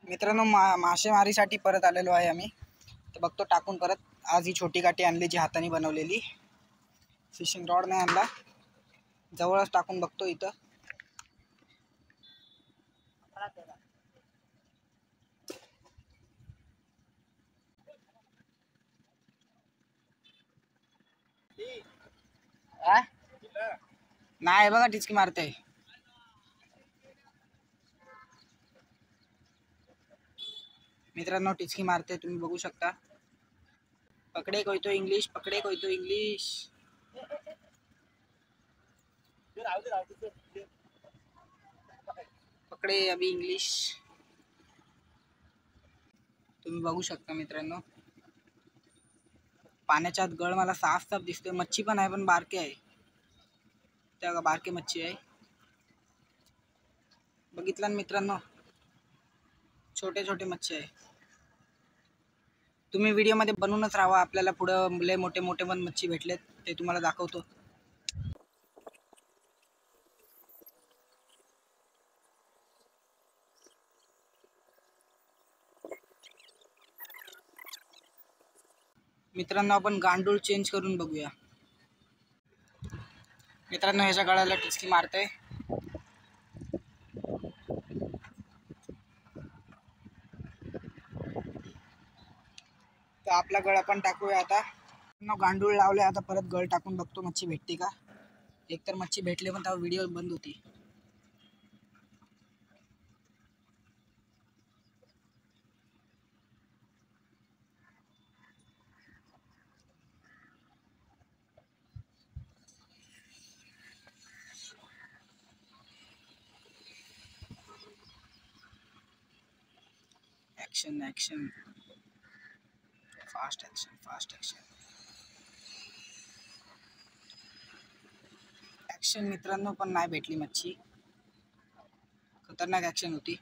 मित्रांनो मासेमारीसाठी परत आलेलो आहे आम्ही. तर बघतो टाकून परत. आज ही छोटी काठी आणली जी हाताने बनवलेली. फिशिंग रॉड नाही आणला, जवळच टाकून बघतो इथं. नाही बघा टिचकी मारते. मित्रांनो टिचकी मारते, तुम्ही बघू शकता. पकडे कोई तो इंग्लिश, पकडे कोई तो इंग्लिश. पकडे अभी इंग्लिश. तुम्ही बघू शकता मित्रांनो, पाण्याच्या आत गळ मला साफ साफ दिसते. मच्छी पण आहे, पण बारके आहे. त्या बारके मच्छी आहे, बघितलं ना मित्रांनो, छोटे छोटे मच्छी आहे. तुम्ही व्हिडिओमध्ये बनवूनच राहा. आपल्याला पुढं लय मोठे मोठे पण मच्छी भेटलेत, ते तुम्हाला दाखवतो. मित्रांनो आपण गांडूळ चेंज करून बघूया. मित्रांनो ह्याच्या गळ्याला टिचकी मारते. तर आपला गळ आपण टाकूया आता. गांडूळ लावले, आता परत गळ टाकून बघतो मच्छी भेटते का. एकतर मच्छी भेटले पण तेव्हा व्हिडिओ बंद होती. Action action, fast action, fast action. Action मित्रांनो, पण नाही भेटली मच्छी. खतरनाक ऍक्शन होती.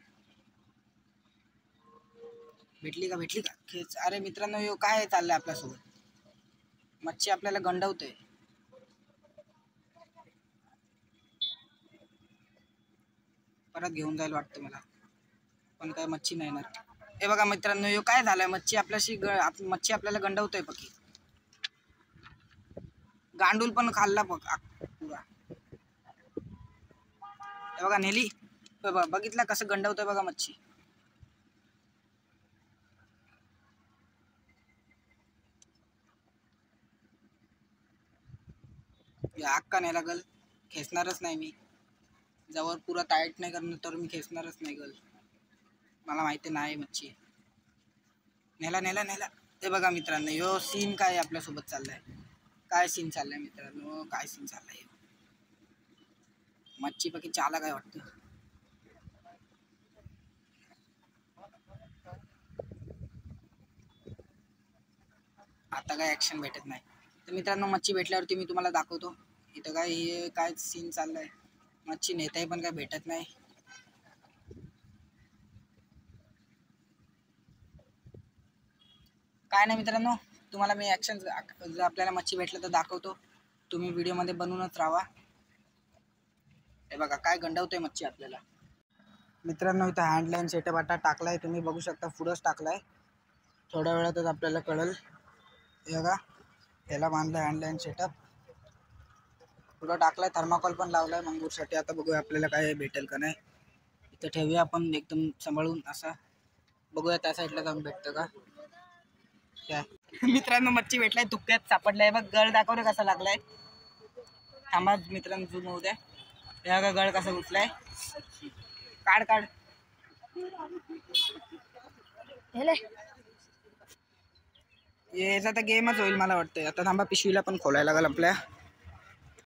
भेटली का, भेटली का खेच. अरे मित्रांनो यो काय चाललंय आपल्यासोबत. मच्छी आपल्याला गंडवते. परत घेऊन जायला वाटतं मला, पण काय मच्छी नाही येणार. हे बघा मित्रांनो, यो काय झालंय, मच्छी आपल्याशी मच्छी आपल्याला गंडवतोय. पकी गांडूल पण खाल्ला पुरा. हे बघा नेली, बघितलं कसं गंडवतोय बघा मच्छी. अक्का नाही लागल, खेचणारच नाही मी. जवळ पुरा टाईट नाही करणार तर मी खेचणारच नाही गल. मला माहिती नाही मच्छी. नेला नेला नेला. ते बघा मित्रांनो, यो सीन काय आपल्यासोबत चाललाय. काय सीन चाललाय मित्रांनो, काय सीन चाललाय. मच्छी पकी चाला काय वाटतं. आता काय ऍक्शन भेटत नाही. तर मित्रांनो मच्छी भेटल्यावरती मी तुम्हाला दाखवतो. इथं काय हे काय सीन चाललाय. मच्छी नेताही पण काय भेटत नाही. काय नाही मित्रांनो, तुम्हाला मी ऍक्शन जर आपल्याला मच्छी भेटलं तर दाखवतो. तुम्ही व्हिडिओमध्ये बनवूनच राहा. हे बघा काय गंडवतोय मच्छी आपल्याला. मित्रांनो इथं हँडलाईन सेटअप आता टाकलाय, तुम्ही बघू शकता. पुढंच टाकलाय, थोड्या वेळातच आपल्याला कळेल. हे बघा त्याला बांधलं हँडलाईन सेटअप. पुढं टाकलाय, थर्माकोल पण लावलाय मंगूरसाठी. आता बघूया आपल्याला काय भेटेल का नाही. इथं ठेवूया आपण एकदम सांभाळून असा. बघूया त्या साईडला जाऊन भेटतं का. काय मित्रांनो मच्छी भेटलाय, तुक्क्यात सापडलाय. बघ गळ दाखवलं कसा लागलाय. थांबा मित्रांनो झूम होऊ द्या. हे बघा गळ कसा घुसलाय. काढ काढ. याचा तर गेमच होईल मला वाटतंय. आता थांबा पिशवीला पण खोलायला लागेल आपल्या.